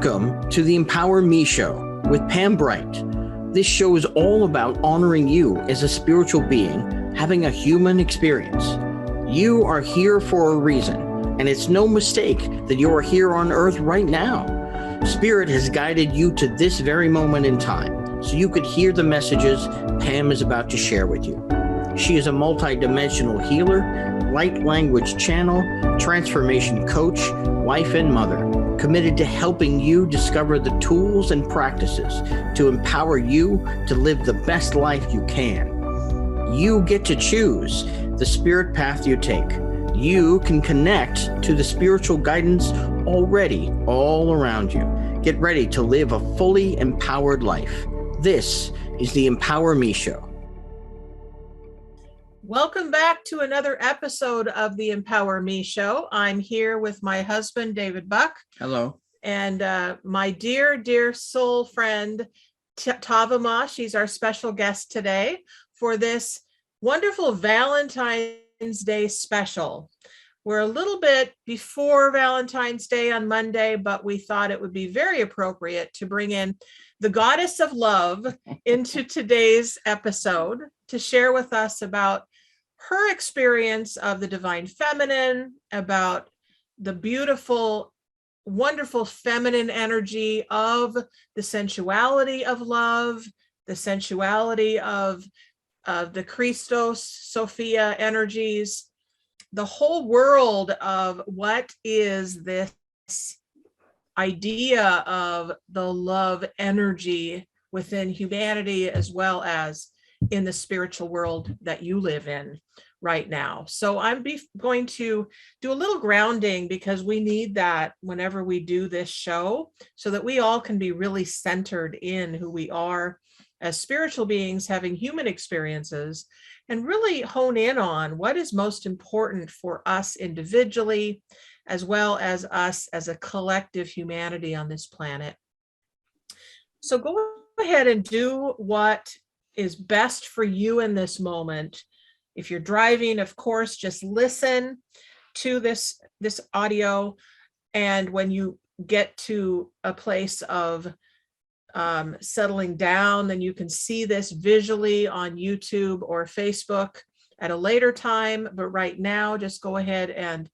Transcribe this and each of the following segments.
Welcome to the Empower Me Show with Pam Bright. This show is all about honoring you as a spiritual being, having a human experience. You are here for a reason, and it's no mistake that you are here on Earth right now. Spirit has guided you to this very moment in time, so you could hear the messages Pam is about to share with you. She is a multi-dimensional healer, light language channel, transformation coach, wife and mother, committed to helping you discover the tools and practices to empower you to live the best life you can. You get to choose the spirit path you take. You can connect to the spiritual guidance already all around you. Get ready to live a fully empowered life. This is the Empower Me Show. Welcome back to another episode of the Empower Me Show. I'm here with my husband, David Buck. Hello. And my dear, dear soul friend, TavaMa. She's our special guest today for this wonderful Valentine's Day special. We're a little bit before Valentine's Day on Monday, but we thought it would be very appropriate to bring in the goddess of love into today's episode to share with us about her experience of the divine feminine, about the beautiful, wonderful feminine energy of the sensuality of love, the sensuality of the Christos, Sophia energies, the whole world of what is this idea of the love energy within humanity as well as in the spiritual world that you live in right now. So I'm going to do a little grounding because we need that whenever we do this show so that we all can be really centered in who we are as spiritual beings having human experiences and really hone in on what is most important for us individually as well as us as a collective humanity on this planet. So go ahead and do what is best for you in this moment. If you're driving, of course, just listen to this audio. And when you get to a place of settling down, then you can see this visually on YouTube or Facebook at a later time. But right now, just go ahead and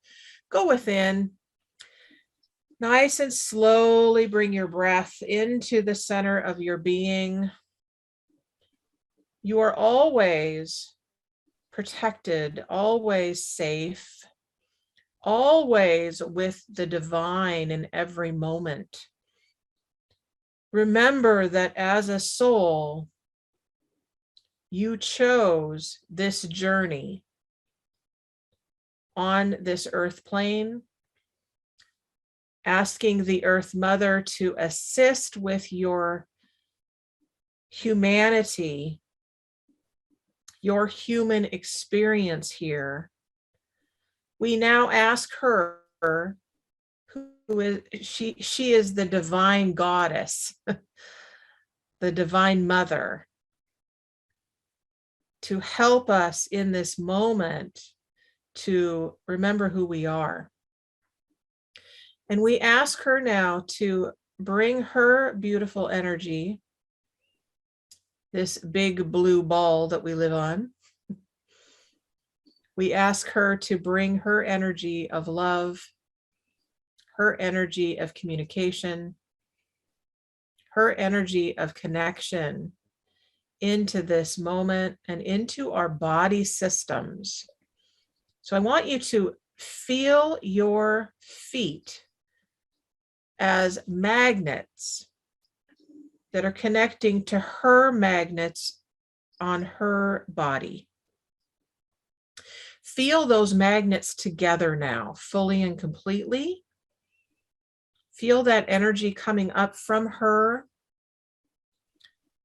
go within. Nice and slowly bring your breath into the center of your being. You are always protected, always safe, always with the divine in every moment. Remember that as a soul, you chose this journey on this earth plane, asking the Earth Mother to assist with your humanity, your human experience here. We now ask her, who is she is the divine goddess, the divine mother, to help us in this moment to remember who we are. And we ask her now to bring her beautiful energy, this big blue ball that we live on. We ask her to bring her energy of love, her energy of communication, her energy of connection into this moment and into our body systems. So I want you to feel your feet as magnets that are connecting to her magnets on her body. Feel those magnets together now, fully and completely. Feel that energy coming up from her,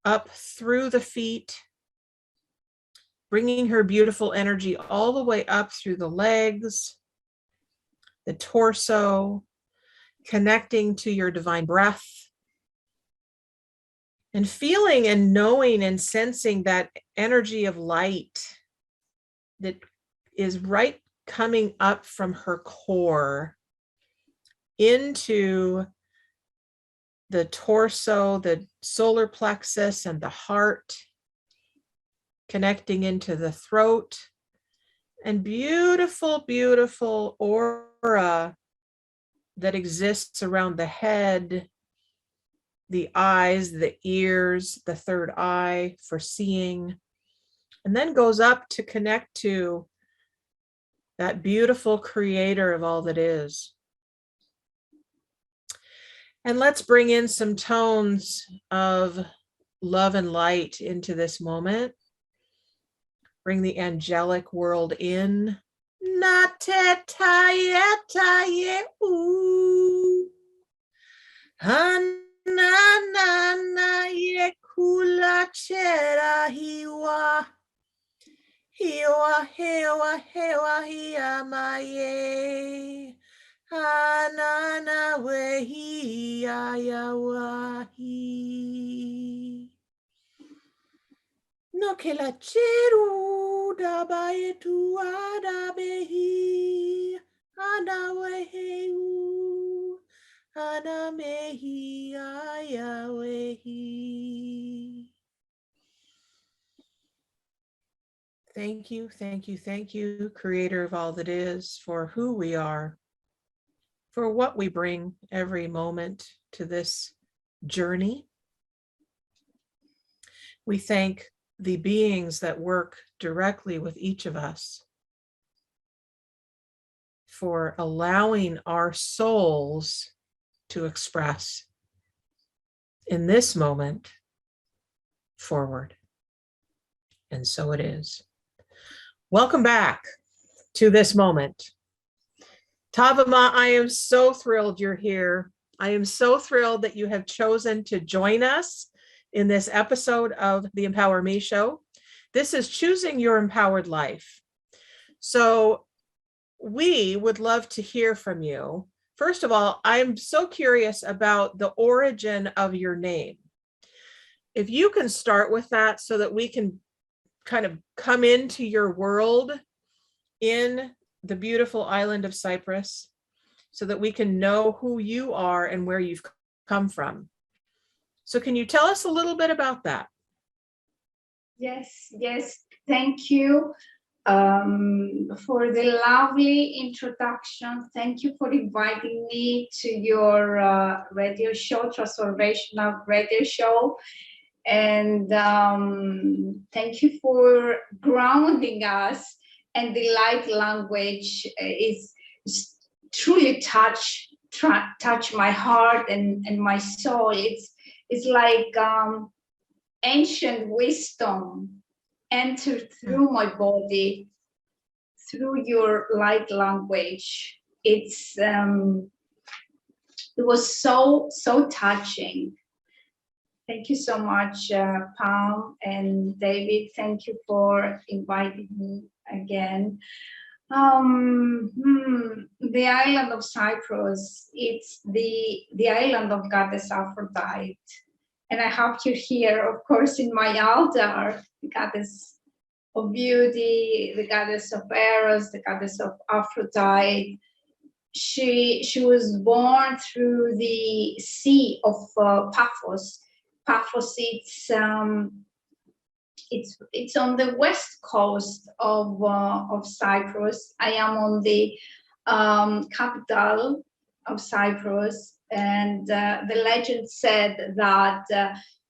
up through the feet, bringing her beautiful energy all the way up through the legs, the torso, connecting to your divine breath. And feeling and knowing and sensing that energy of light that is right coming up from her core into the torso, the solar plexus, and the heart, connecting into the throat, and beautiful, beautiful aura that exists around the head, the eyes, the ears, the third eye for seeing, and then goes up to connect to that beautiful creator of all that is. And let's bring in some tones of love and light into this moment. Bring the angelic world in. Na te ta ye u. Na na na ye kula chera hiwa. Hiwa hewa hewa hiya maye. Anana wehi ayawahi. No que la cheru da baetu ada behi. Ana wehi ana mehi ayawehi. Thank you, thank you, thank you, Creator of all that is, for who we are, for what we bring every moment to this journey. We thank the beings that work directly with each of us for allowing our souls to express in this moment forward. And so it is. Welcome back to this moment. TavaMa, I am so thrilled you're here. I am so thrilled that you have chosen to join us in this episode of the Empower Me Show. This is Choosing Your Empowered Life. So we would love to hear from you. First of all, I'm so curious about the origin of your name. If you can start with that so that we can kind of come into your world in the beautiful island of Cyprus, so that we can know who you are and where you've come from. So can you tell us a little bit about that? Yes, thank you for the lovely introduction. Thank you for inviting me to your radio show, transformational radio show. And thank you for grounding us. And the light language is truly touch my heart and my soul. It's like ancient wisdom entered through my body, through your light language. It was so touching. Thank you so much, Pam and David. Thank you for inviting me again. The island of Cyprus, it's the island of Goddess Aphrodite. And I have you here, of course, in my altar, the Goddess of Beauty, the Goddess of Eros, the Goddess of Aphrodite. She was born through the sea of Paphos. Paphos, it's on the west coast of Cyprus. I am on the capital of Cyprus, and the legend said that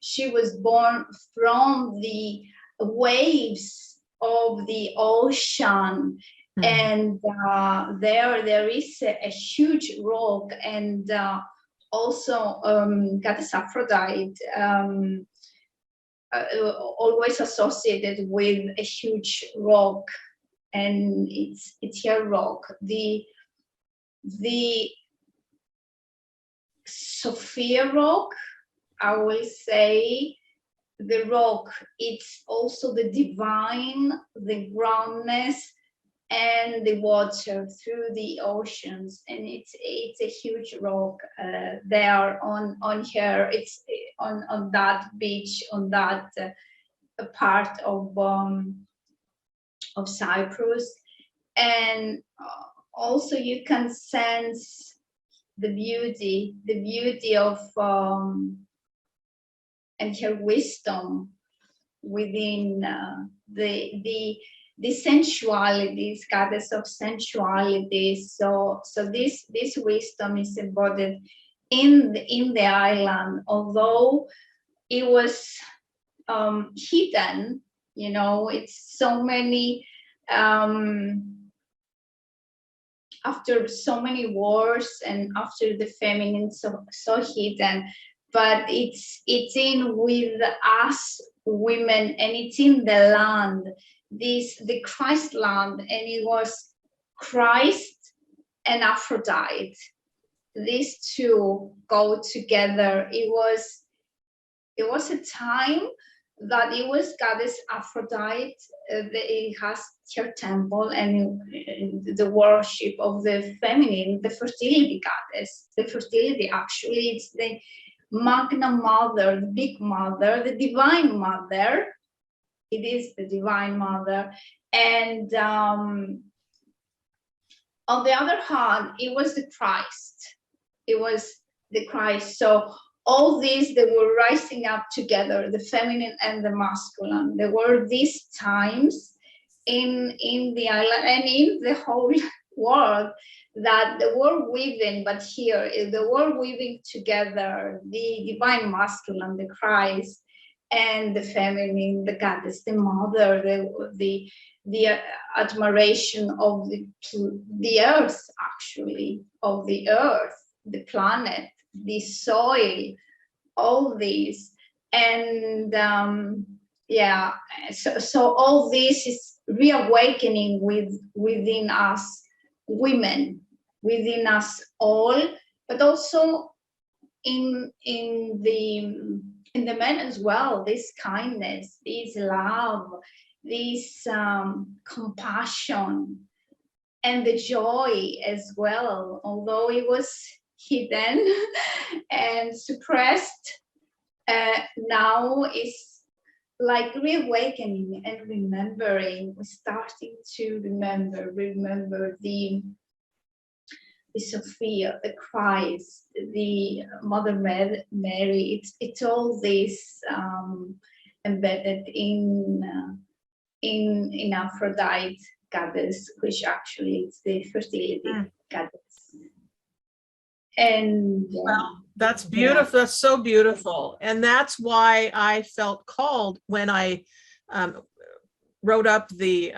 she was born from the waves of the ocean. And there is a huge rock, and also Goddess Aphrodite always associated with a huge rock, and it's her rock, the Sophia rock. I will say the rock, it's also the divine, the groundness, and the water through the oceans, and it's a huge rock there on her. It's on that beach, on that part of Cyprus, and also you can sense the beauty of and her wisdom within the sensuality, this goddess of sensuality. So this wisdom is embodied in the island, although it was hidden. You know, it's so many after so many wars and after the feminine so hidden, but it's in with us women, and it's in the land, the Christ land, and it was Christ and Aphrodite. These two go together. It was a time that it was goddess Aphrodite. It has her temple and the worship of the feminine, the fertility goddess. The fertility, actually, it's the Magna Mother, the big mother, the divine mother. It is the divine mother. And on the other hand, it was the Christ. It was the Christ. So all these, they were rising up together, the feminine and the masculine. There were these times in the island and in the whole world that they were weaving, but here they were weaving together the divine masculine, the Christ, and the feminine, the goddess, the mother, the admiration of the earth, actually, of the earth, the planet, the soil, all these. And so all this is reawakening within us women, within us all, but also in the men as well. This kindness, this love, this compassion, and the joy as well, although it was hidden and suppressed, now is like reawakening and remembering. We're starting to remember the Sophia, the Christ, the Mother Mary. It's all this embedded in Aphrodite goddess, which actually is the fertility goddess. And well, that's beautiful. That's so beautiful. And that's why I felt called when I wrote up the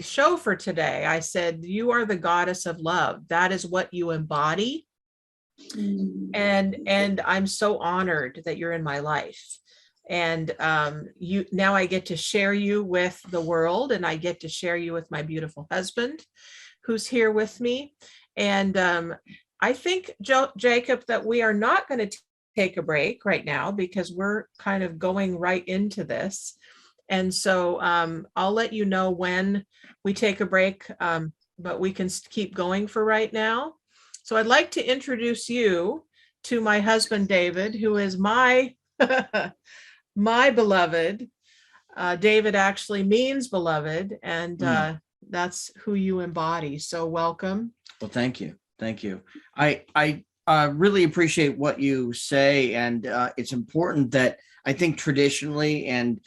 show for today. I said, you are the goddess of love. That is what you embody. And I'm so honored that you're in my life. And now I get to share you with the world, and I get to share you with my beautiful husband who's here with me. And I think, Jacob, that we are not going to take a break right now because we're kind of going right into this. And so I'll let you know when we take a break, but we can keep going for right now. So I'd like to introduce you to my husband, David, who is my my beloved. David actually means beloved, and that's who you embody. So welcome. Well, thank you. Thank you. I really appreciate what you say. And it's important that I think traditionally and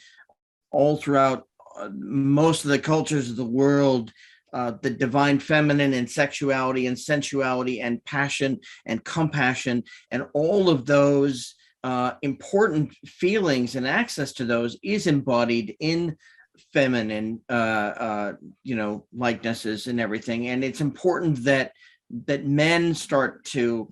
all throughout most of the cultures of the world, the divine feminine and sexuality and sensuality and passion and compassion and all of those important feelings and access to those is embodied in feminine, likenesses and everything. And it's important that men start to,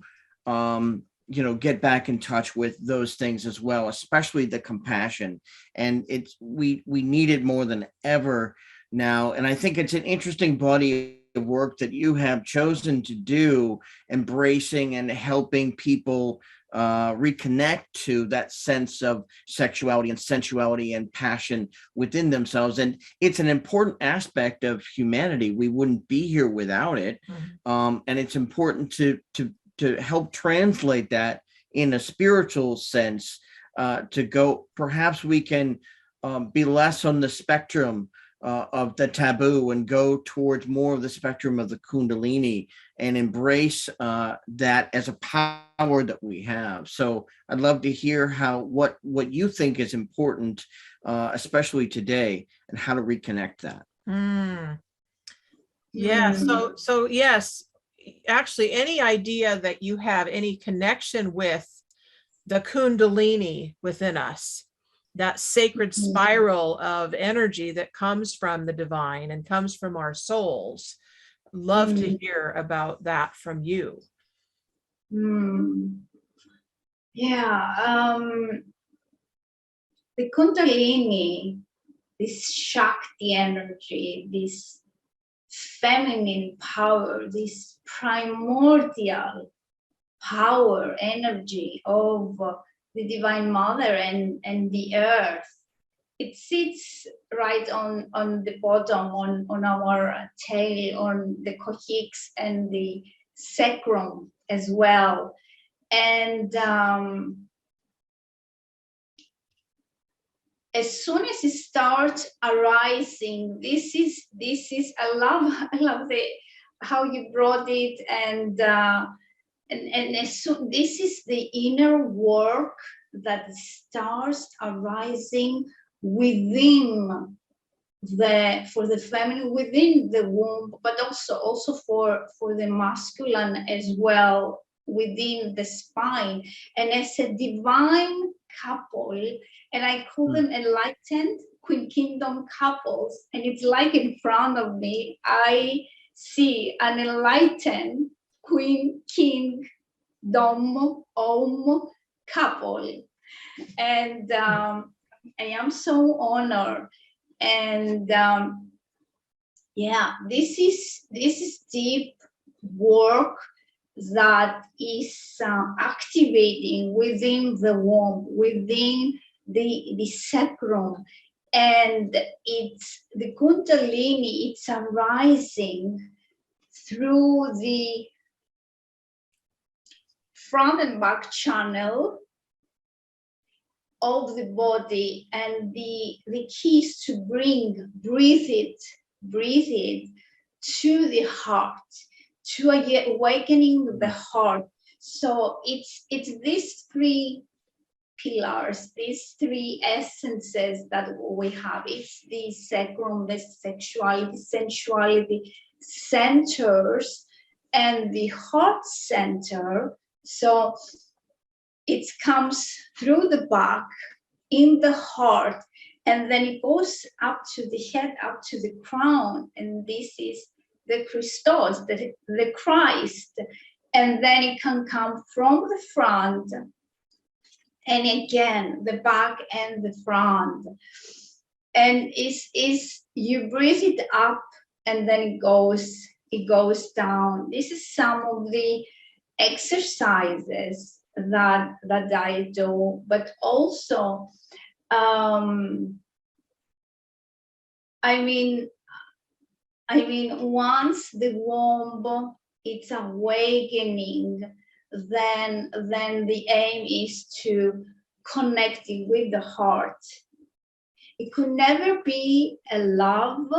get back in touch with those things as well, especially the compassion. And we need it more than ever now. And I think it's an interesting body of work that you have chosen to do, embracing and helping people reconnect to that sense of sexuality and sensuality and passion within themselves. And it's an important aspect of humanity. We wouldn't be here without it. And it's important to help translate that in a spiritual sense, to go, perhaps we can be less on the spectrum of the taboo and go towards more of the spectrum of the Kundalini and embrace that as a power that we have. So I'd love to hear what you think is important, especially today, and how to reconnect that. Yeah. So yes, actually, any idea that you have any connection with the Kundalini within us, that sacred spiral of energy that comes from the divine and comes from our souls. Love to hear about that from you. Yeah, the Kundalini, this Shakti energy, this feminine power, this primordial power, energy of the Divine Mother and the earth. It sits right on the bottom, on our tail, on the coccyx and the sacrum as well. And as soon as it starts arising, this is I love how you brought it, and as soon, this is the inner work that starts arising within for the feminine, within the womb, but also for the masculine as well, within the spine. And as a divine couple, and I call them enlightened Queen Kingdom couples, and it's like in front of me, I see an enlightened Queen King Dom Om couple, and I am so honored. And yeah, this is deep work that is activating within the womb, within the sacrum, and it's the Kundalini. It's arising through the front and back channel of the body, and the key is to breathe it to the heart, to awakening the heart. So it's these three pillars, these three essences that we have. It's the sacrum, the sexuality, sensuality centers, and the heart center. So it comes through the back, in the heart, and then it goes up to the head, up to the crown, and this is the Christos, the Christ. And then it can come from the front, and again the back and the front, and is you breathe it up, and then it goes down. This is some of the exercises that I do, but also I mean once the womb it's awakening, then the aim is to connect it with the heart. It could never be a love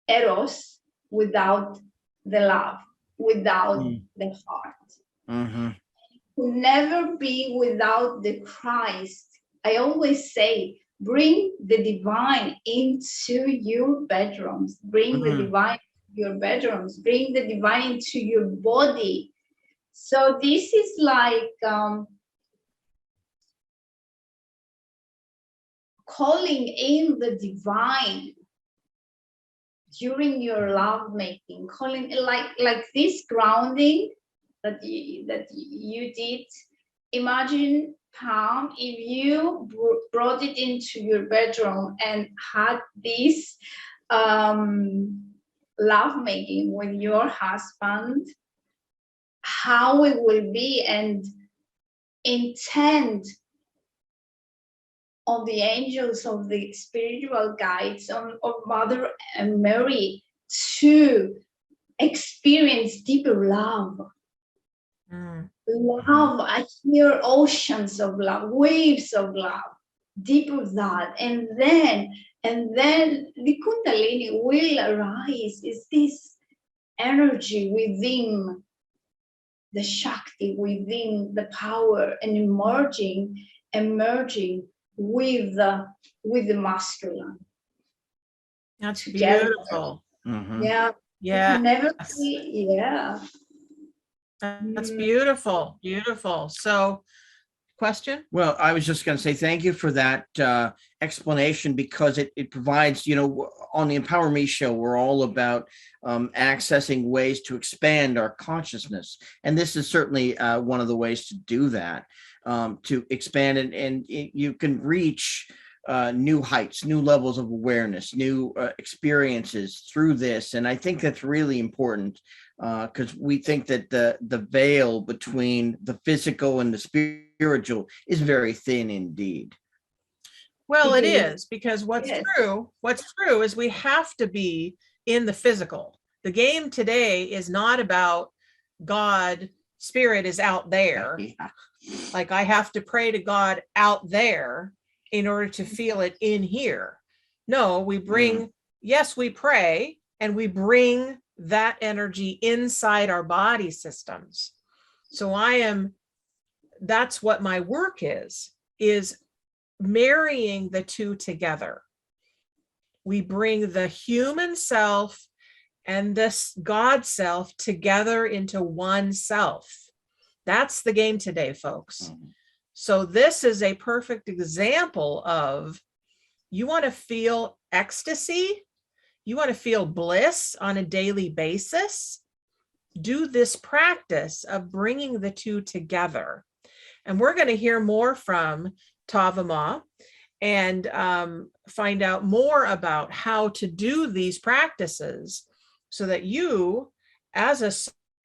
eros without the love, without the heart. Could never be without the Christ. I always say, bring the divine into your bedrooms. Bring the divine into your bedrooms. Bring the divine into your body. So this is like calling in the divine during your love making, calling like this grounding that you did. Imagine, Pam, if you brought it into your bedroom and had this love making with your husband, how it will be, and intend on the angels, of the spiritual guides, of Mother Mary to experience deeper love. Love, I hear oceans of love, waves of love, deep of that, and then the Kundalini will arise. Is this energy within the Shakti, within the power, and emerging with the masculine. That's Together. beautiful. Mhm. Yeah. Yeah. Never see, yeah. That's beautiful. Beautiful. So, question? Well, I was just going to say thank you for that explanation, because it provides, on the Empower Me show, we're all about accessing ways to expand our consciousness. And this is certainly one of the ways to do that, to expand, and you can reach new heights, new levels of awareness, new experiences through this. And I think that's really important, because we think that the veil between the physical and the spiritual is very thin indeed. Well, it It is. is, because what's Yes. true is we have to be in the physical. The game today is not about God, spirit is out there. Yeah. Like I have to pray to God out there in order to feel it in here. No, we bring, yes, we pray, and we bring that energy inside our body systems. So that's what my work is marrying the two together. We bring the human self and this God self together into one self. That's the game today, folks. So this is a perfect example of, you want to feel ecstasy, you want to feel bliss on a daily basis, do this practice of bringing the two together. And we're going to hear more from TavaMa and find out more about how to do these practices so that you, as a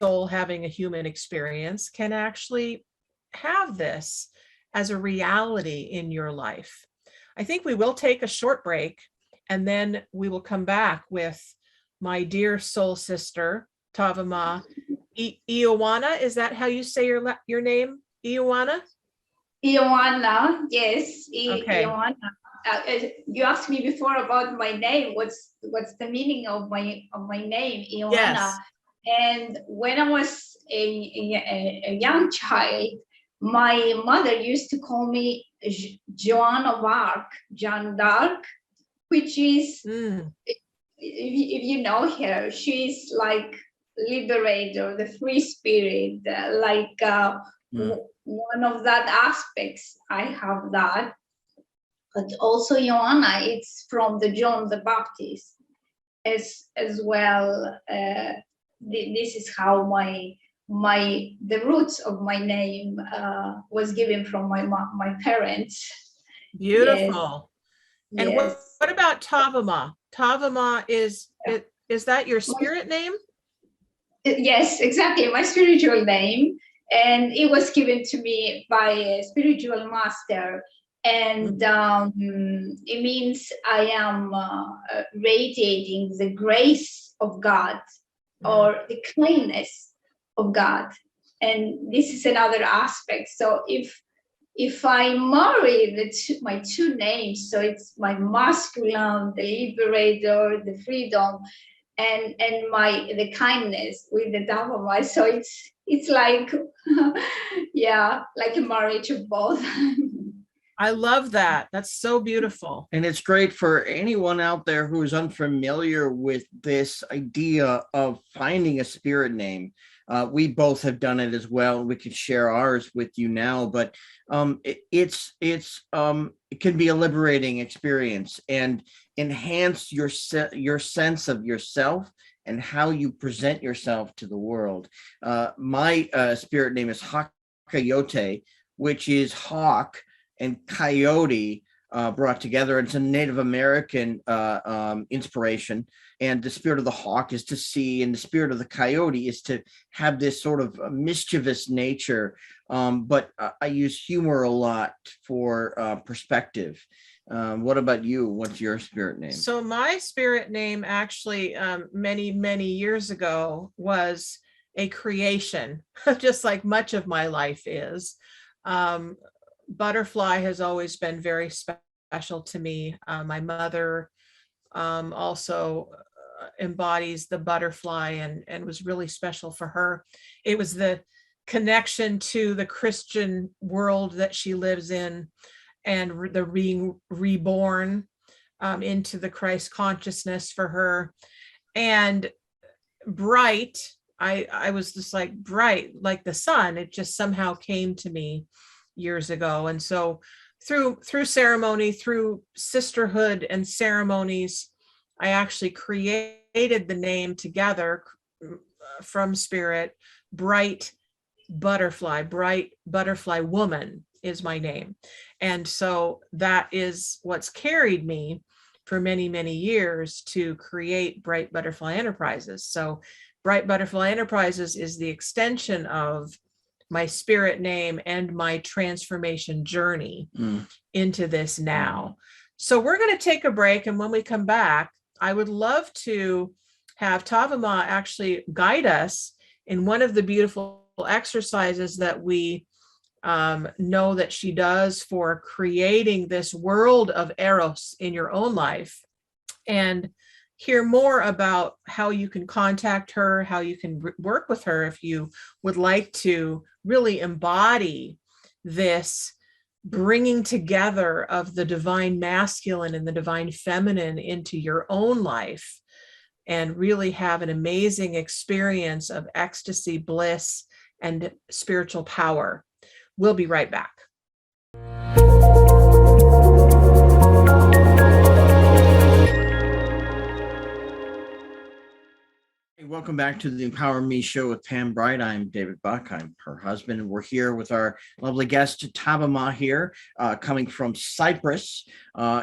soul having a human experience, can actually have this as a reality in your life. I think we will take a short break, and then we will come back with my dear soul sister, TavaMa Ioanna. Is that how you say your name, Ioanna? Ioanna, yes. Okay. Ioanna. You asked me before about my name. What's the meaning of my name, Ioanna? Yes. And when I was a young child, my mother used to call me Joan of Arc, Jeanne d'Arc, which is, if you know her, she's like liberator, the free spirit, one of that aspects. I have that. But also Ioanna, it's from the John the Baptist as well. This is how the roots of my name was given from my parents. Beautiful. Yes. And Yes. what about TavaMa? TavaMa is that your spirit name? Yes, exactly, my spiritual name, and it was given to me by a spiritual master. And it means I am radiating the grace of God, or the kindness of God. And this is another aspect. So if I marry my two names, so it's my masculine, the liberator, the freedom, and the kindness with the TavaMa, so it's like like a marriage of both. I love that. That's so beautiful. And it's great for anyone out there who is unfamiliar with this idea of finding a spirit name. We both have done it as well. We could share ours with you now, but it can be a liberating experience and enhance your sense of yourself and how you present yourself to the world. My spirit name is Hakayote, which is hawk and coyote brought together. It's a Native American inspiration. And the spirit of the hawk is to see, and the spirit of the coyote is to have this sort of mischievous nature. But I use humor a lot for perspective. What about you? What's your spirit name? So my spirit name actually many, many years ago was a creation, just like much of my life is. butterfly has always been very special to me. My mother also embodies the butterfly and was really special for her. It was the connection to the Christian world that she lives in, and the being reborn into the Christ consciousness for her. And bright, I was just like bright, like the sun. It just somehow came to me years ago. And so through ceremony, through sisterhood and ceremonies, I actually created the name together from spirit. Bright butterfly woman is my name. And so that is what's carried me for many, many years to create Bright Butterfly Enterprises. So Bright Butterfly Enterprises is the extension of my spirit name and my transformation journey into this now. So we're going to take a break. And when we come back, I would love to have TavaMa actually guide us in one of the beautiful exercises that we know that she does for creating this world of Eros in your own life, and hear more about how you can contact her, how you can work with her if you would like to really embody this bringing together of the divine masculine and the divine feminine into your own life, and really have an amazing experience of ecstasy, bliss, and spiritual power. We'll be right back. Welcome back to the Empower Me show with Pam Bright. I'm David Buck. I'm her husband, and we're here with our lovely guest, TavaMa here, coming from Cyprus,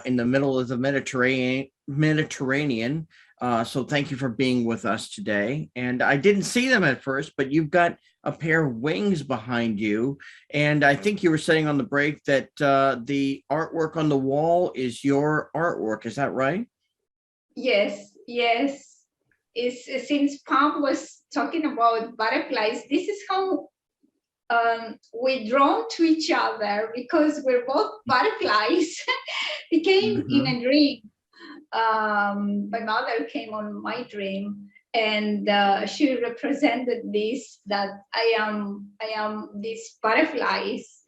in the middle of the Mediterranean. So thank you for being with us today. And I didn't see them at first, but you've got a pair of wings behind you. And I think you were saying on the break that the artwork on the wall is your artwork. Is that right? Yes. Since Pam was talking about butterflies, this is how we're drawn to each other, because we're both butterflies. We came in a dream. My mother came on my dream, and she represented this, that I am these butterflies,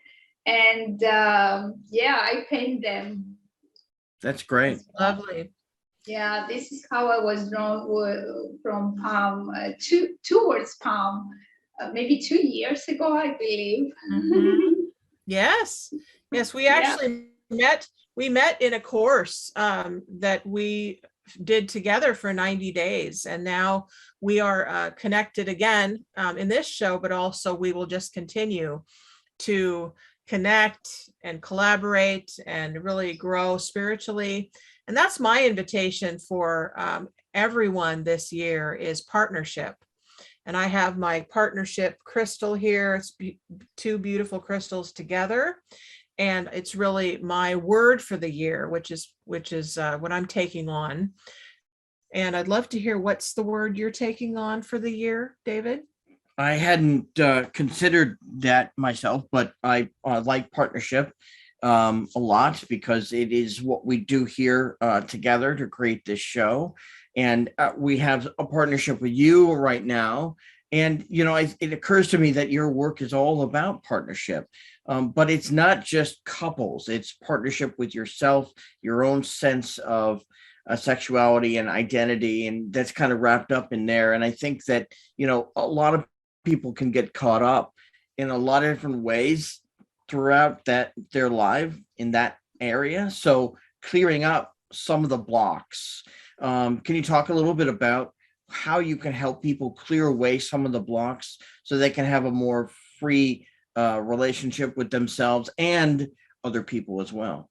and I paint them. That's great. That's lovely. Yeah, this is how I was drawn from Pam towards Pam, maybe 2 years ago, I believe. Yes, we actually met. We met in a course that we did together for 90 days, and now we are connected again in this show, but also we will just continue to connect and collaborate and really grow spiritually. And that's my invitation for everyone this year, is partnership. And I have my partnership crystal here. It's two beautiful crystals together. And it's really my word for the year, which is what I'm taking on. And I'd love to hear, what's the word you're taking on for the year, David? I hadn't considered that myself, but I like partnership a lot, because it is what we do here together to create this show. And we have a partnership with you right now. And, it occurs to me that your work is all about partnership, but it's not just couples. It's partnership with yourself, your own sense of sexuality and identity. And that's kind of wrapped up in there. And I think that, a lot of people can get caught up in a lot of different ways throughout their life in that area. So clearing up some of the blocks. Can you talk a little bit about how you can help people clear away some of the blocks so they can have a more free relationship with themselves and other people as well?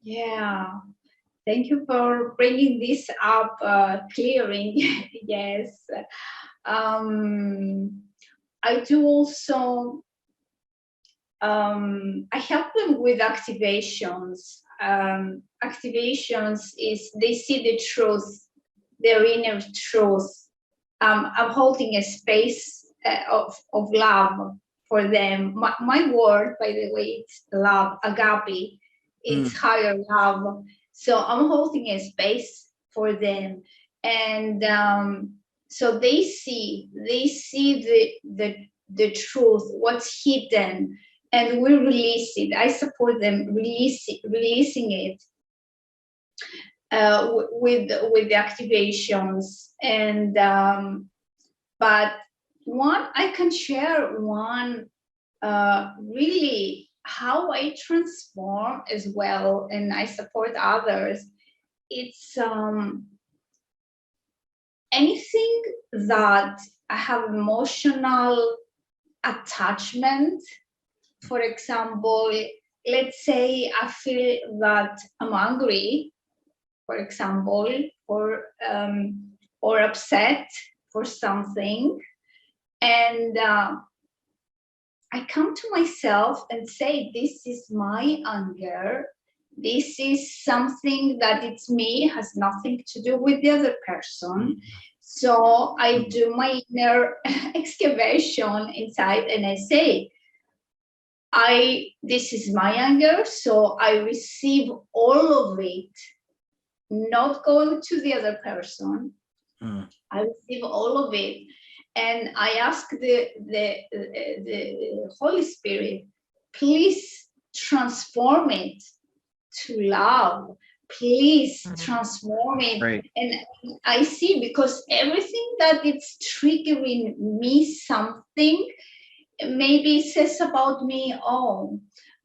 Yeah. Thank you for bringing this up, clearing. Yes. I do also, I help them with activations. Activations is they see the truth, their inner truth. I'm holding a space of love for them. My word, by the way, it's love, agape. It's higher love. So I'm holding a space for them, and so they see the truth, what's hidden, and we release it. I support them releasing it with the activations. And but one, I can share one really how I transform as well, and I support others. It's anything that I have emotional attachment. For example, let's say I feel that I'm angry, for example, or upset for something, and I come to myself and say, this is my anger. This is something that it's me, has nothing to do with the other person. So I do my inner excavation inside, and I say, this is my anger, so I receive all of it, not going to the other person. I receive all of it, and I ask the Holy Spirit, please transform it to love. Please transform it. Right. And I see, because everything that it's triggering me something, maybe says about me,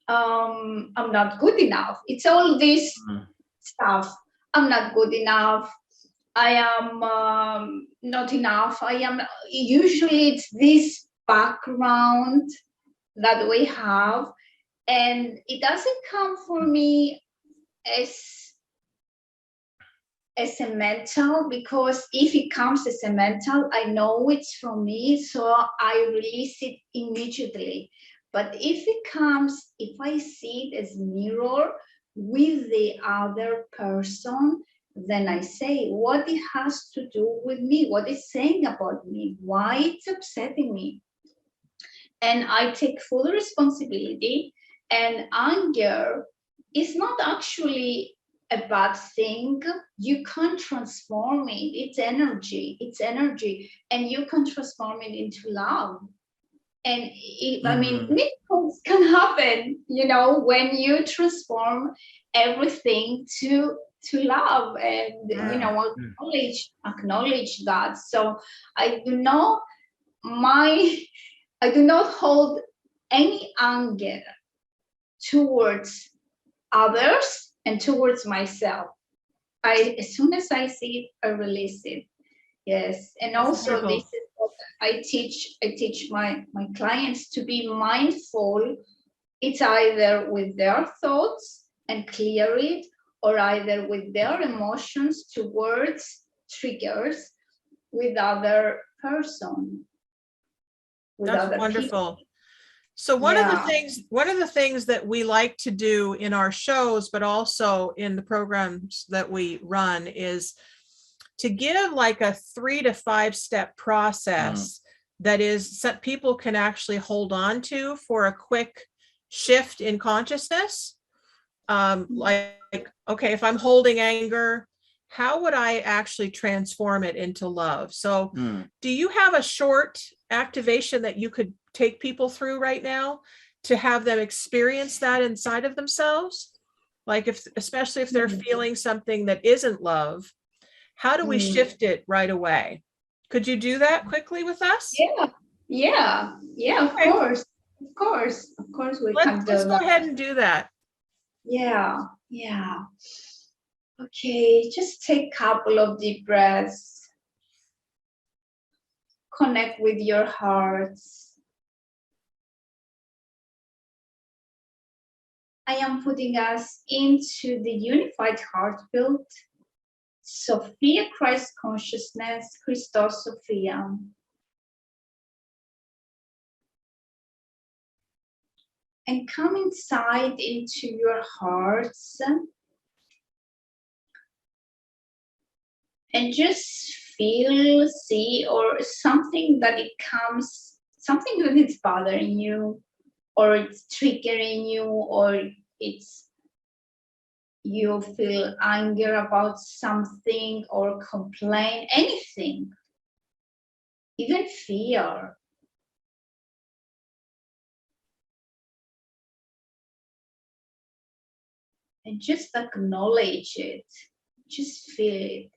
I'm not good enough. It's all this stuff. I'm not good enough. I am not enough. I am, usually it's this background that we have, and it doesn't come for me as a mental, because if it comes as a mental, I know it's from me, so I release it immediately. But if it comes, if I see it as mirror with the other person, then I say what it has to do with me, what it's saying about me, why it's upsetting me. And I take full responsibility. And anger is not actually a bad thing. You can transform it. It's energy. It's energy. And you can transform it into love. And I mean, miracles can happen, when you transform everything to love, and acknowledge that. So I do not hold any anger towards others and towards myself. As soon as I see it, I release it. Yes. And also this is what I teach my clients to be mindful. It's either with their thoughts and clear it, or either with their emotions towards triggers with other person. That's wonderful. People. So one of the things that we like to do in our shows, but also in the programs that we run, is to give like a 3 to 5 step process that people can actually hold on to for a quick shift in consciousness. Like, okay, if I'm holding anger, how would I actually transform it into love? So do you have a short activation that you could take people through right now to have them experience that inside of themselves? Like, especially if they're feeling something that isn't love, how do we shift it right away? Could you do that quickly with us? Yeah, okay. Of course we can do that. Let's go ahead and do that. Yeah. Okay, just take a couple of deep breaths. Connect with your hearts. I am putting us into the unified heart field. Sophia Christ consciousness, Christos Sophia. And come inside into your hearts. And just feel, see, or something that it comes something that is bothering you, or it's triggering you, or it's you feel anger about something or complain, anything, even fear. And just acknowledge it, just feel it.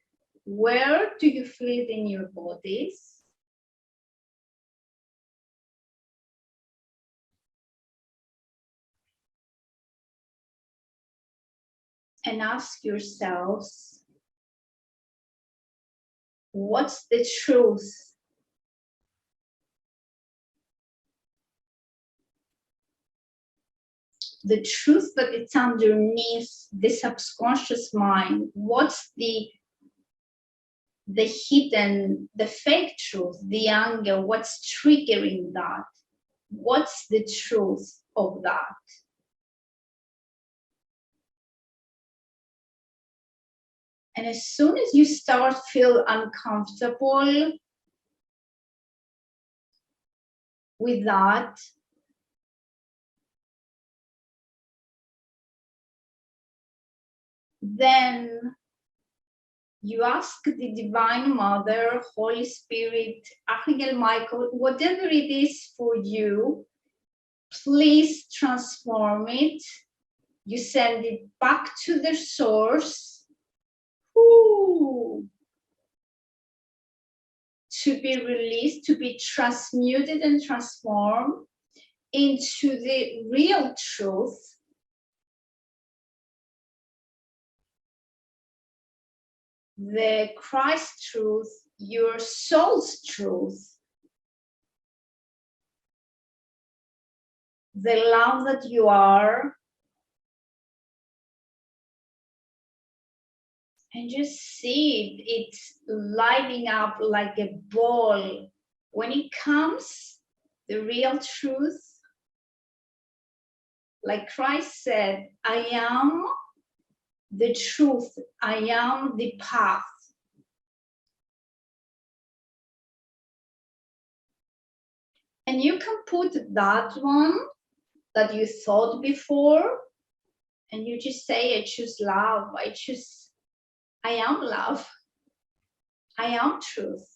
Where do you feel it in your bodies? And ask yourselves, what's the truth? The truth that it's underneath the subconscious mind. What's the hidden, the fake truth, the anger? What's triggering that? What's the truth of that? And as soon as you start feel uncomfortable with that, then you ask the Divine Mother, Holy Spirit, Archangel Michael, whatever it is for you, please transform it. You send it back to the source. Ooh, to be released, to be transmuted and transformed into the real truth, the Christ truth, your soul's truth, the love that you are. And just see it, it's lighting up like a ball. When it comes, the real truth, like Christ said, I am the truth, I am the path. And you can put that one that you thought before, and you just say, I choose love, I am love, I am truth.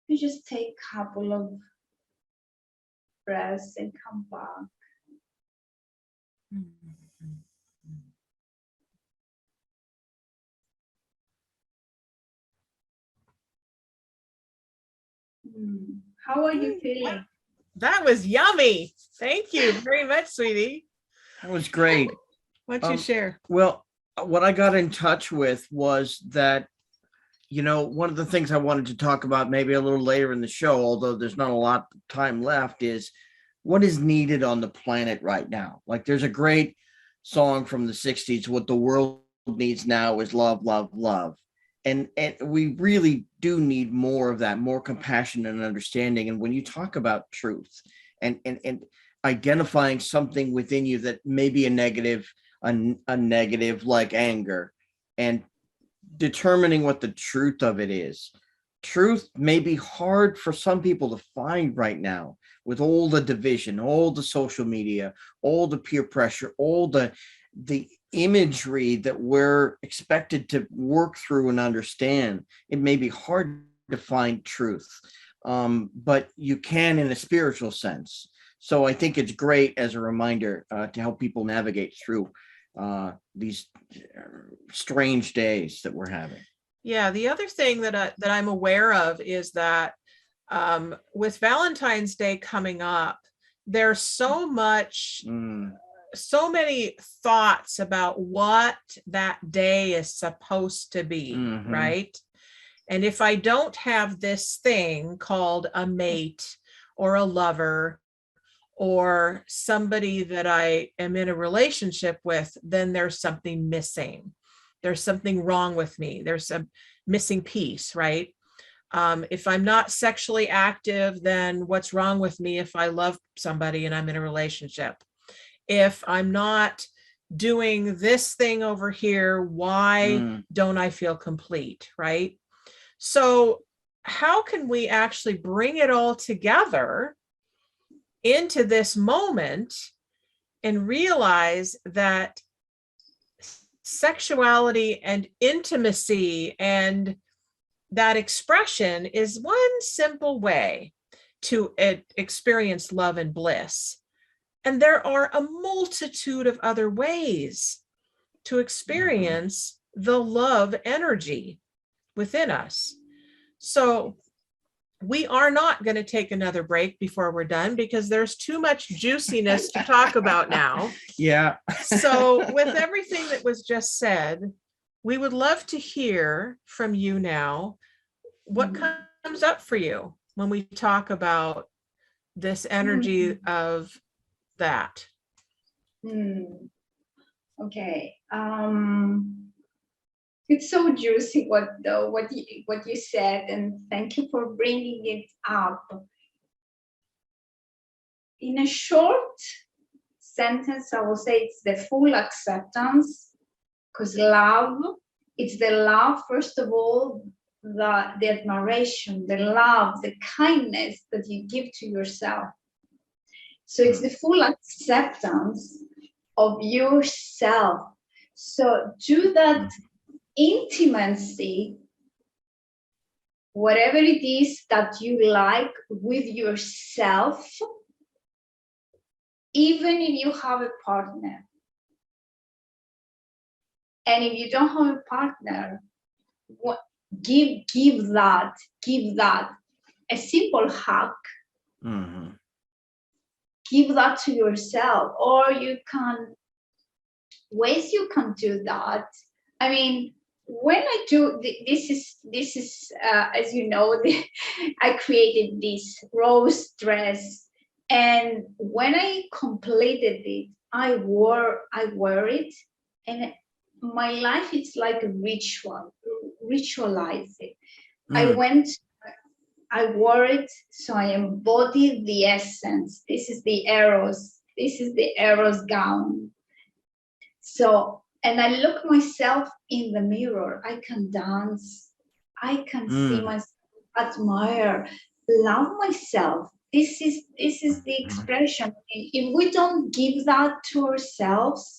You just take a couple of breaths and come back. How are you feeling? That was yummy. Thank you very much, sweetie. That was great. What'd you share? Well, what I got in touch with was that, you know, one of the things I wanted to talk about maybe a little later in the show, although there's not a lot of time left, is what is needed on the planet right now. Like there's a great song from the 60s, what the world needs now is love, love, love. And we really do need more of that, more compassion and understanding. And when you talk about truth and identifying something within you that may be a negative like anger, and determining what the truth of it is. Truth may be hard for some people to find right now with all the division, all the social media, all the peer pressure, all the imagery that we're expected to work through and understand. It may be hard to find truth, but you can in a spiritual sense. So I think it's great as a reminder to help people navigate through these strange days that we're having. Yeah, the other thing that I'm aware of is that with Valentine's Day coming up, there's so many thoughts about what that day is supposed to be, right? And if I don't have this thing called a mate or a lover or somebody that I am in a relationship with, then there's something missing. There's something wrong with me. There's a missing piece, right? If I'm not sexually active, then what's wrong with me if I love somebody and I'm in a relationship? If I'm not doing this thing over here. Why don't I feel complete? Right? So how can we actually bring it all together into this moment and realize that sexuality and intimacy and that expression is one simple way to experience love and bliss? And there are a multitude of other ways to experience the love energy within us. So we are not going to take another break before we're done because there's too much juiciness to talk about now. Yeah. So with everything that was just said, we would love to hear from you now. What comes up for you when we talk about this energy of that? Okay. It's so juicy what you said, and thank you for bringing it up. In a short sentence, I will say it's the full acceptance, because love, it's the love, first of all, the admiration, the love, the kindness that you give to yourself. So it's the full acceptance of yourself. So do that intimacy, whatever it is that you like with yourself, even if you have a partner. And if you don't have a partner, give that a simple hug. Give that to yourself, or you can, ways you can do that. I mean, when I do this is as you know, I created this rose dress, and when I completed it, I wore it, and my life is like a ritual, ritualize it. I wore it, so I embodied the essence. This is the Eros gown. So, and I look myself in the mirror. I can dance. I can see myself, admire, love myself. This is the expression. If we don't give that to ourselves,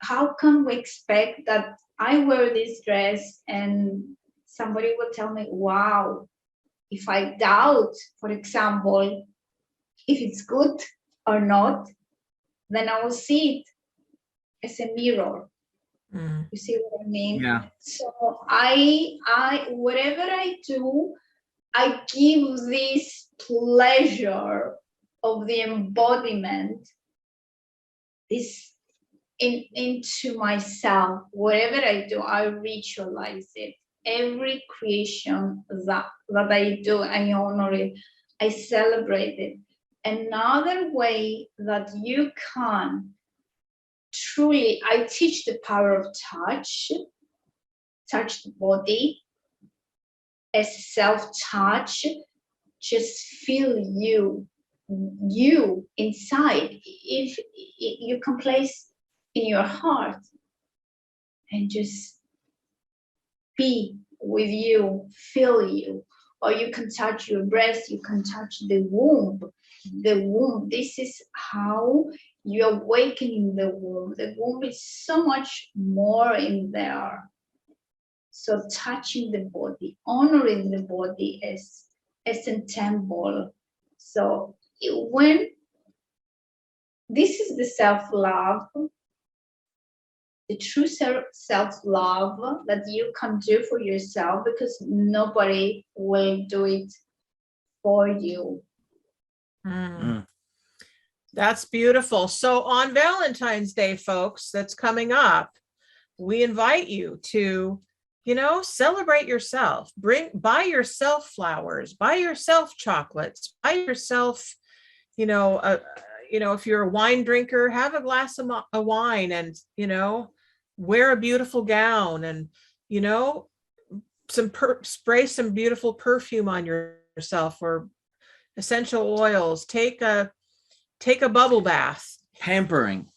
how can we expect that I wear this dress and somebody will tell me, wow, if I doubt, for example, if it's good or not, then I will see it as a mirror. You see what I mean? Yeah. So I whatever I do, I give this pleasure of the embodiment, this into myself. Whatever I do, I ritualize it. Every creation that I do, I honor it, I celebrate it. Another way that you can truly, I teach the power of touch the body as self-touch. Just feel you inside. If you can place in your heart and just be with you, feel you, or you can touch your breast, you can touch the womb. This is how you're awakening the womb. The womb is so much more in there. So touching the body, honoring the body as a temple. So when this is the self-love, the true self-love that you can do for yourself, because nobody will do it for you. That's beautiful. So on Valentine's Day, folks, that's coming up, we invite you to, celebrate yourself. Buy yourself flowers, buy yourself chocolates, buy yourself, if you're a wine drinker, have a glass of wine and, wear a beautiful gown and, spray some beautiful perfume on yourself or essential oils. Take a bubble bath, Pampering.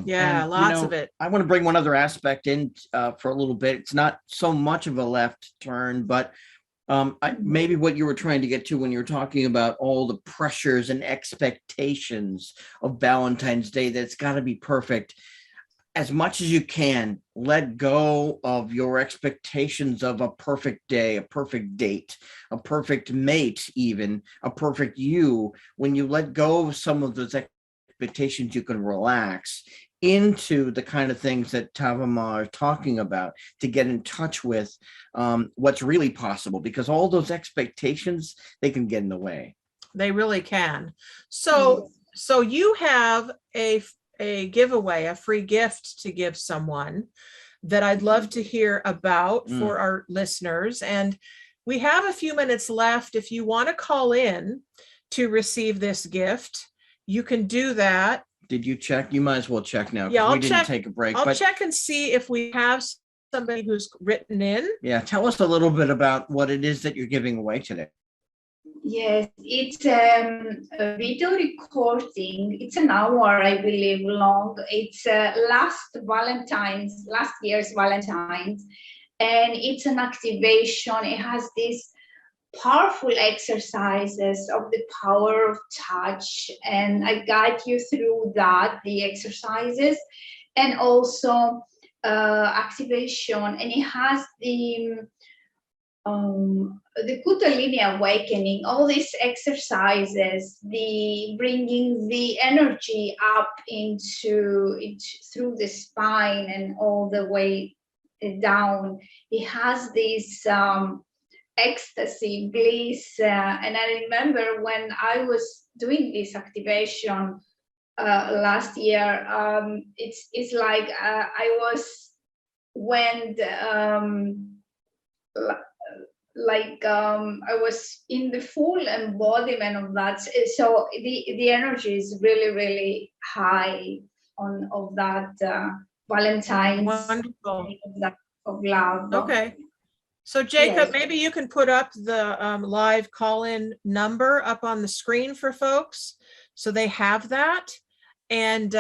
Yeah, And, lots of it. I want to bring one other aspect in for a little bit. It's not so much of a left turn, but maybe what you were trying to get to when you were talking about all the pressures and expectations of Valentine's Day, that's got to be perfect. As much as you can, let go of your expectations of a perfect day, a perfect date, a perfect mate, even a perfect you. When you let go of some of those expectations, you can relax into the kind of things that TavaMa are talking about to get in touch with what's really possible, because all those expectations, they can get in the way. They really can. So you have a giveaway, a free gift to give someone that I'd love to hear about for our listeners. And we have a few minutes left. If you want to call in to receive this gift, you can do that. Did you check? You might as well check now. Yeah, we didn't take a break. I'll check and see if we have somebody who's written in. Yeah, tell us a little bit about what it is that you're giving away today. Yes, it's a video recording. It's an hour, I believe, long. It's last year's Valentine's, and it's an activation. It has these powerful exercises of the power of touch, and I guide you through the exercises, and also activation, and it has the Kundalini awakening, all these exercises, the bringing the energy up into through the spine and all the way down. It has this ecstasy, bliss, and I remember when I was doing this activation last year. It's like I was I was in the full embodiment of that. So the energy is really, really high of that Valentine's. Wonderful. Of love. Okay. So Jacob, maybe you can put up the live call-in number up on the screen for folks so they have that. And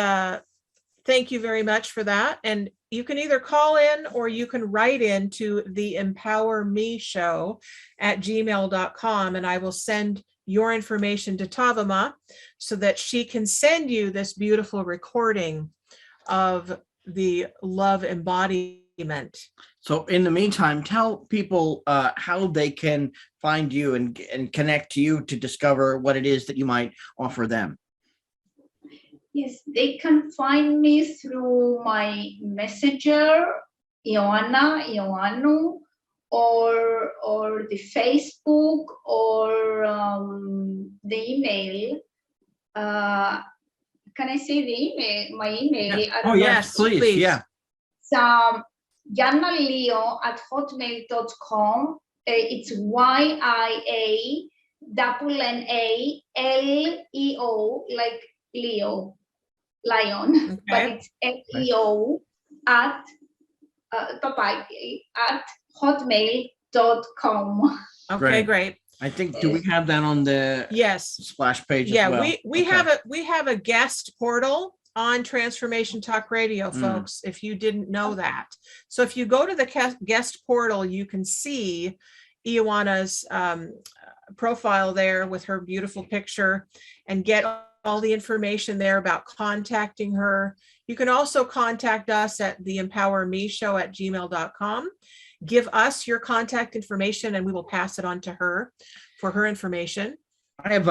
thank you very much for that. And you can either call in or you can write in to the Empower Me Show at gmail.com, and I will send your information to TavaMa so that she can send you this beautiful recording of the love embodiment. So in the meantime, tell people how they can find you and connect to you to discover what it is that you might offer them. Yes, they can find me through my messenger, Ioanna Ioannou, or the Facebook, or the email. Can I say the email? My email? Yeah. Oh yes, please. Yeah. It's YiaNnaLeo@hotmail.com. It's YiaNnaLeo, like Leo, lion, okay. But it's Leo at hotmail.com. Okay, great. I think, do we have that on the splash page as well? we have a guest portal on Transformation Talk Radio, folks, if you didn't know that. So if you go to the guest portal, you can see Ioanna's profile there with her beautiful picture and get all the information there about contacting her. You can also contact us at the Empower Me Show at gmail.com. Give us your contact information and we will pass it on to her for her information. I have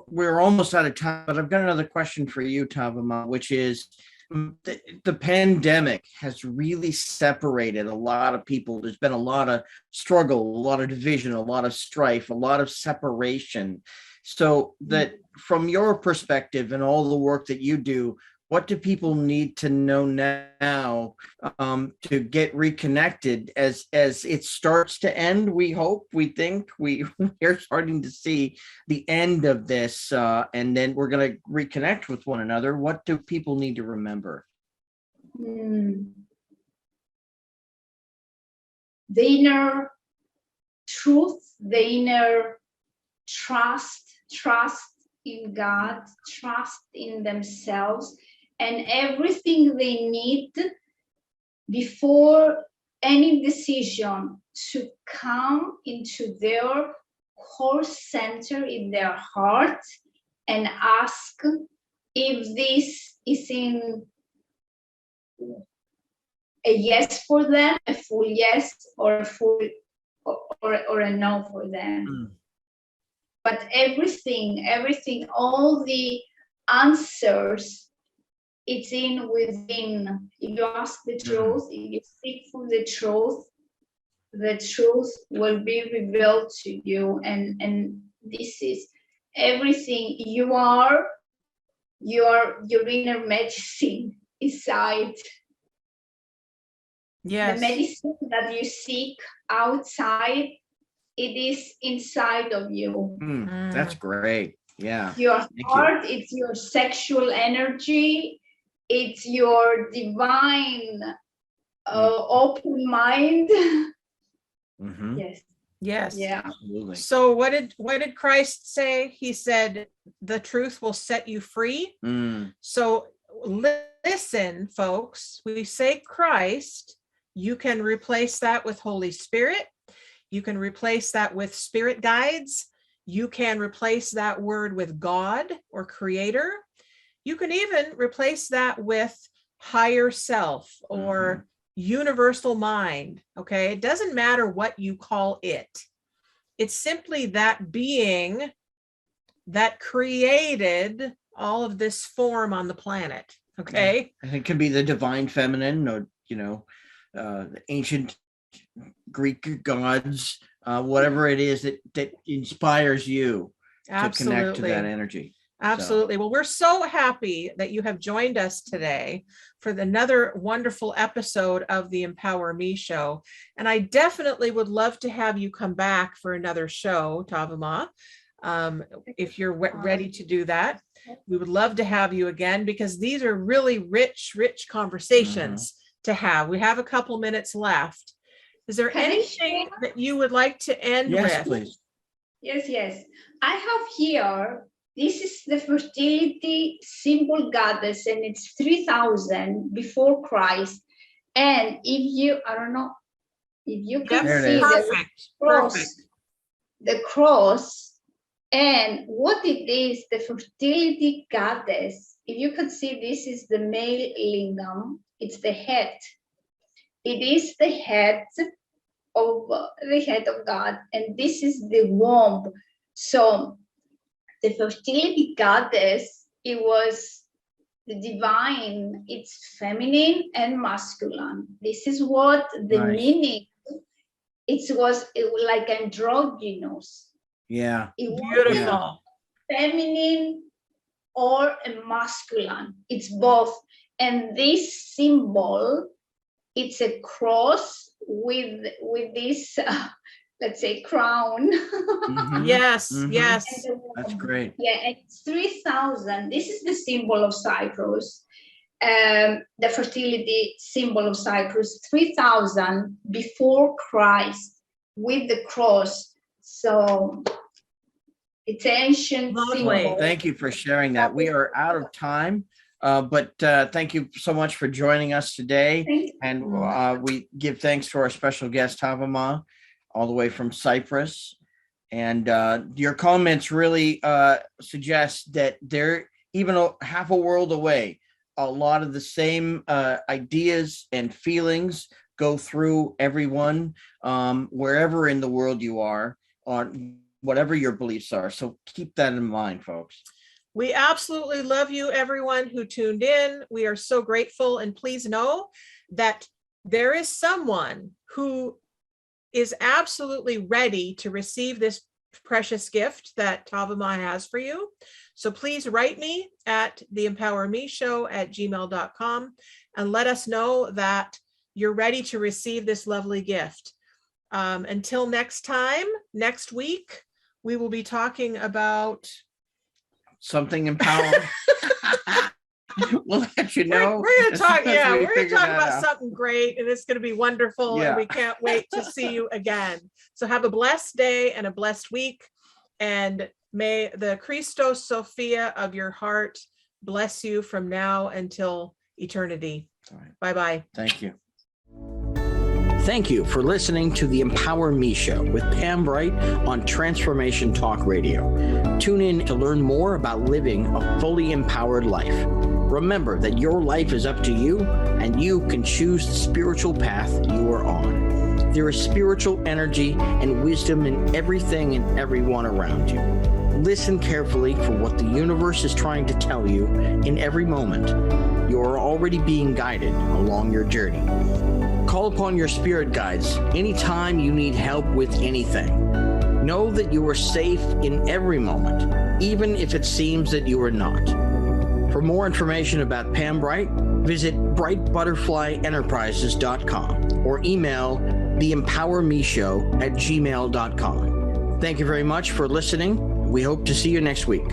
we're almost out of time, but I've got another question for you, TavaMa, which is the pandemic has really separated a lot of people. There's been a lot of struggle, a lot of division, a lot of strife, a lot of separation. So that from your perspective and all the work that you do, what do people need to know now to get reconnected as it starts to end? We hope, we think, we're starting to see the end of this, and then we're going to reconnect with one another. What do people need to remember? The inner truth, the inner trust in God, trust in themselves, and everything they need before any decision to come into their core center in their heart and ask if this is in a yes for them, a full yes, or a full or a no for them. But everything, all the answers, it's in within. If you ask the truth, if you seek for the truth will be revealed to you. And this is everything. You are your inner medicine inside. Yes. The medicine that you seek outside, it is inside of you. That's great. Yeah. Your heart, it's your sexual energy, it's your divine open mind. Yes. Yes. Yeah. Absolutely. So what did Christ say? He said, the truth will set you free. So listen, folks, we say Christ, you can replace that with Holy Spirit. You can replace that with spirit guides. You can replace that word with God or creator. You can even replace that with higher self or universal mind. Okay. It doesn't matter what you call it. It's simply that being that created all of this form on the planet. Okay. And it can be the divine feminine, or, the ancient Greek gods, whatever it is that inspires you to connect to that energy. Absolutely. Well, we're so happy that you have joined us today for another wonderful episode of the Empower Me show. And I definitely would love to have you come back for another show, TavaMa. If you're ready to do that, we would love to have you again, because these are really rich conversations to have. We have a couple minutes left. Is there anything that you would like to end with? Yes, please. Yes. I have here, this is the fertility symbol goddess, and it's 3000 before Christ. And if you, I don't know, if you can see the cross, and what it is, the fertility goddess, if you can see, this is the male lingam, it's the head. It is the head of God, and this is the womb. So the fertility goddess, it was the divine, it's feminine and masculine. This is what the meaning, it was like androgynous. Yeah. It was beautiful. Feminine or a masculine. It's both. And this symbol, it's a cross with this, let's say, crown. Yes. That's great. Yeah, and it's 3000. This is the symbol of Cyprus. The fertility symbol of Cyprus, 3000 before Christ with the cross. So it's ancient symbol. Thank you for sharing that. We are out of time, but thank you so much for joining us today. And we give thanks to our special guest, TavaMa, all the way from Cyprus. And your comments really suggest that they're even half a world away. A lot of the same ideas and feelings go through everyone, wherever in the world you are, on whatever your beliefs are. So keep that in mind, folks. We absolutely love you, everyone who tuned in. We are so grateful. And please know that there is someone who is absolutely ready to receive this precious gift that TavaMa has for you. So please write me at theempowermeshow@gmail.com and let us know that you're ready to receive this lovely gift. Until next time, next week, we will be talking about something empowering. We'll let you know. We're going to talk. Yeah, we're going to talk about something great, and it's going to be wonderful. And we can't wait to see you again. So have a blessed day and a blessed week. And May the Christos Sophia of your heart bless you from now until eternity. All right. Bye-bye. Thank you. Thank you for listening to the Empower Me Show with Pam Bright on Transformation Talk Radio. Tune in to learn more about living a fully empowered life. Remember that your life is up to you, and you can choose the spiritual path you are on. There is spiritual energy and wisdom in everything and everyone around you. Listen carefully for what the universe is trying to tell you in every moment. You are already being guided along your journey. Call upon your spirit guides anytime you need help with anything. Know that you are safe in every moment, even if it seems that you are not. For more information about Pam Bright, visit brightbutterflyenterprises.com or email theempowermeshow@gmail.com. Thank you very much for listening. We hope to see you next week.